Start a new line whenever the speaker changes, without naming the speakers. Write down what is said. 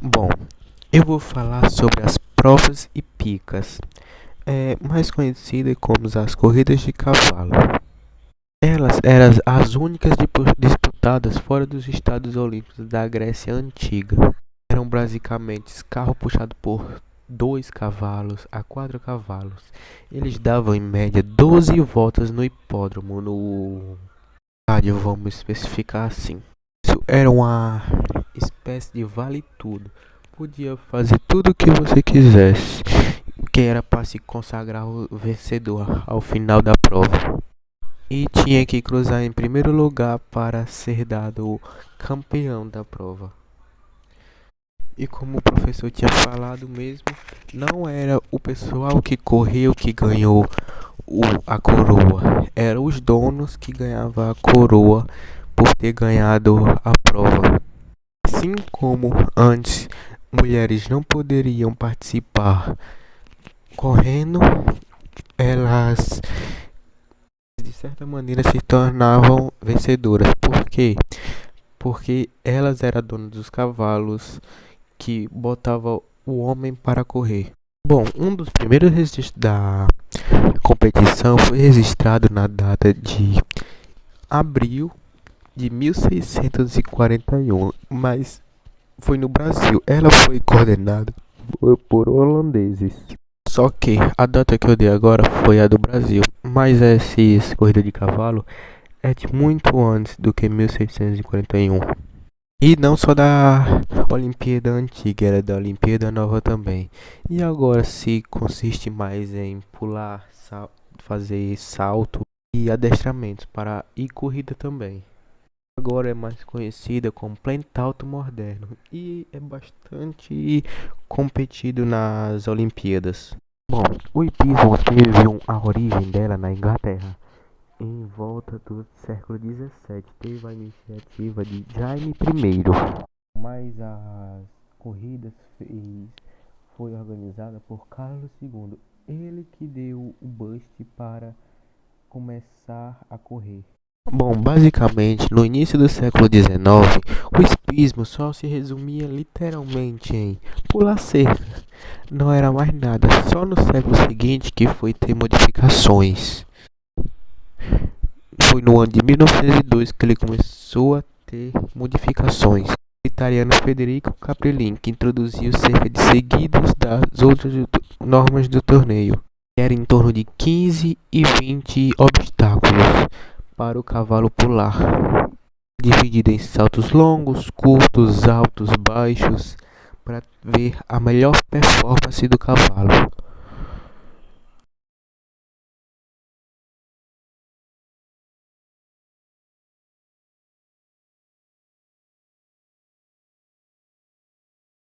Bom, eu vou falar sobre as provas hípicas, mais conhecidas como as corridas de cavalo. Elas eram as únicas disputadas fora dos Estados Olímpicos da Grécia Antiga. Eram basicamente carro puxado por 2 cavalos a 4 cavalos. Eles davam em média 12 voltas no hipódromo, no estádio, vamos especificar assim. Isso era uma espécie de vale tudo. Podia fazer tudo o que você quisesse, que era para se consagrar o vencedor ao final da prova. E tinha que cruzar em primeiro lugar para ser dado o campeão da prova. E como o professor tinha falado mesmo, não era o pessoal que correu que ganhou a coroa, eram os donos que ganhavam a coroa por ter ganhado a prova. Assim como antes mulheres não poderiam participar correndo, elas de certa maneira se tornavam vencedoras. Por quê? Porque elas eram donas dos cavalos que botavam o homem para correr. Bom, um dos primeiros registros da competição foi registrado na data de abril de 1641, mas foi no Brasil. Ela foi coordenada por holandeses. Só que a data que eu dei agora foi a do Brasil, mas essa corrida de cavalo é de muito antes do que 1641. E não só da Olimpíada Antiga, era da Olimpíada Nova também. E agora se consiste mais em pular, fazer salto e adestramentos para e corrida também. Agora é mais conhecida como plantalto moderno e é bastante competido nas Olimpíadas. Bom, o hipismo teve a origem dela na Inglaterra. Em volta do século XVII, teve a iniciativa de Jaime I, mas as corridas foi organizada por Carlos II, ele que deu o boost para começar a correr. Bom, basicamente, no início do século XIX, o hipismo só se resumia literalmente em pular cerca. Não era mais nada, só no século seguinte que foi ter modificações. Foi no ano de 1902 que ele começou a ter modificações. O italiano Federico Capellin, que introduziu cerca de seguidas das outras normas do torneio, que era em torno de 15 e 20 obstáculos para o cavalo pular, dividido em saltos longos, curtos, altos, baixos, para ver a melhor performance do cavalo.